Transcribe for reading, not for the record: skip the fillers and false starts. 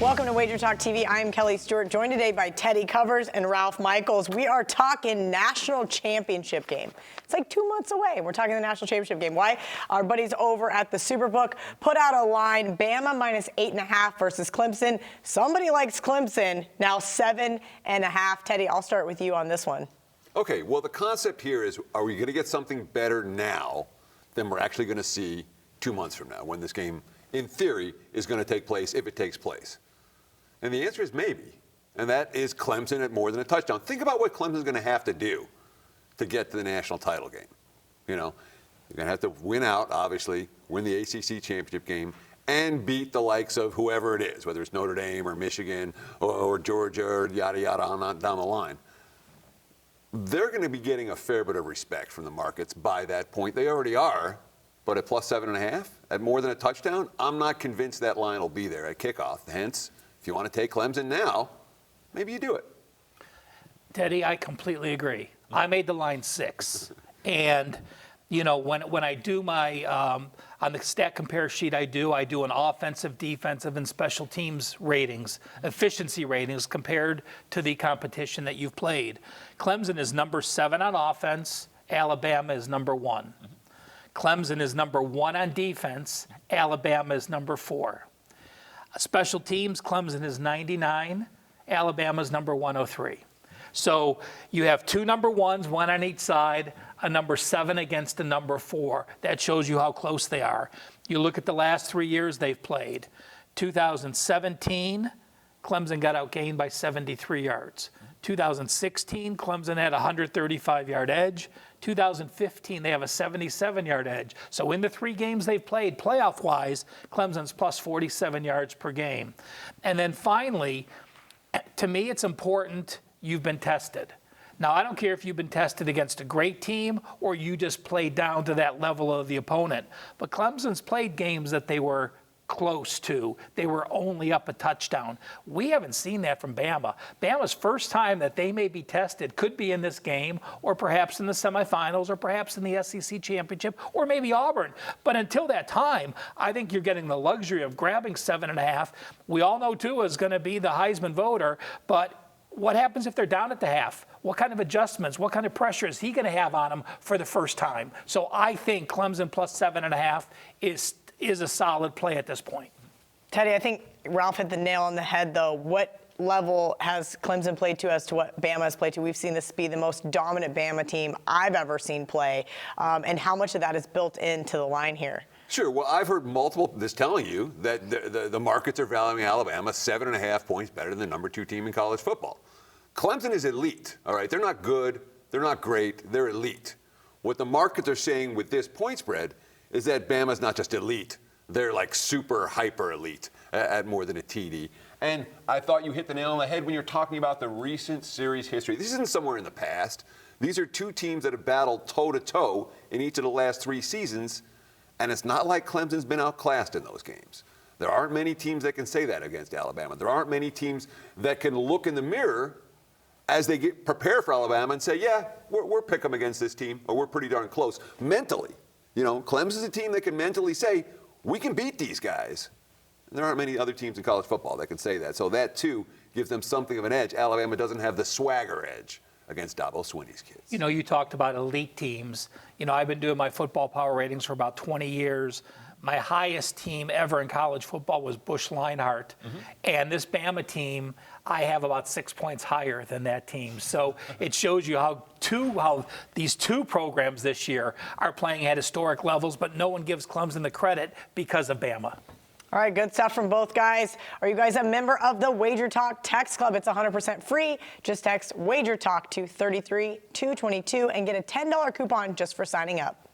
Welcome to WagerTalk TV. I am Kelly Stewart, joined today by Teddy Covers and Ralph Michaels. We are talking national championship game. It's like 2 months away. We're talking the national championship game. Why? Our buddies over at the Superbook put out a line, Bama minus 8.5 versus Clemson. Somebody likes Clemson, now 7.5. Teddy, I'll start with you on this one. Okay, well, the concept here is, are we going to get something better now than we're actually going to see 2 months from now, when this game, in theory, is going to take place, if it takes place? And the answer is maybe. And that is Clemson at more than a touchdown. Think about what Clemson's going to have to do to get to the national title game. You know, you're going to have to win out, obviously, win the ACC championship game, and beat the likes of whoever it is, whether it's Notre Dame or Michigan or Georgia or yada, yada, on down the line. They're going to be getting a fair bit of respect from the markets by that point. They already are. But at plus 7.5, at more than a touchdown, I'm not convinced that line will be there at kickoff. Hence, if you want to take Clemson now, maybe you do it. Teddy, I completely agree. I made the line 6. And, you know, when I do my, on the stat compare sheet I do an offensive, defensive, and special teams ratings, efficiency ratings compared to the competition that you've played. Clemson is number 7 on offense. Alabama is number 1. Clemson is number 1 on defense. Alabama is number 4. Special teams, Clemson is 99. Alabama is number 103. So you have 2 number 1s, 1 on each side, a number 7 against a number 4. That shows you how close they are. You look at the last 3 years they've played. 2017, Clemson got outgained by 73 yards. 2016, Clemson had a 135-yard edge. 2015, they have a 77-yard edge. So in the 3 games they've played, playoff-wise, Clemson's plus 47 yards per game. And then finally, to me, it's important you've been tested. Now, I don't care if you've been tested against a great team or you just played down to that level of the opponent. But Clemson's played games that they were close to. They were only up a touchdown. We haven't seen that from Bama. Bama's first time that they may be tested could be in this game, or perhaps in the semifinals, or perhaps in the SEC championship, or maybe Auburn. But until that time, I think you're getting the luxury of grabbing 7.5. We all know Tua is going to be the Heisman voter, but what happens if they're down at the half? What kind of adjustments, what kind of pressure is he going to have on them for the first time? So I think Clemson plus 7.5 is a solid play at this point. Teddy, I think Ralph hit the nail on the head, though. What level has Clemson played to as to what Bama has played to? We've seen this be the most dominant Bama team I've ever seen play, and how much of that is built into the line here? Sure. Well, I've heard multiple this telling you that the markets are valuing Alabama 7.5 points better than the number 2 team in college football. Clemson is elite, all right? They're not good. They're not great. They're elite. What the markets are saying with this point spread is that Bama's not just elite. They're like super hyper elite at more than a TD. And I thought you hit the nail on the head when you're talking about the recent series history. This isn't somewhere in the past. These are 2 teams that have battled toe-to-toe in each of the last 3 seasons, and it's not like Clemson's been outclassed in those games. There aren't many teams that can say that against Alabama. There aren't many teams that can look in the mirror as they prepare for Alabama and say, yeah, we're pick 'em against this team, or we're pretty darn close mentally. You know, Clemson's a team that can mentally say, we can beat these guys. And there aren't many other teams in college football that can say that. So that, too, gives them something of an edge. Alabama doesn't have the swagger edge against Dabo Swinney's kids. You know, you talked about elite teams. You know, I've been doing my football power ratings for about 20 years. My highest team ever in college football was Bush Linehart. And this Bama team, I have about 6 points higher than that team. So it shows you how these 2 programs this year are playing at historic levels, but no one gives Clemson the credit because of Bama. All right, good stuff from both guys. Are you guys a member of the WagerTalk Text Club? It's 100% free. Just text WagerTalk to 33222 and get a $10 coupon just for signing up.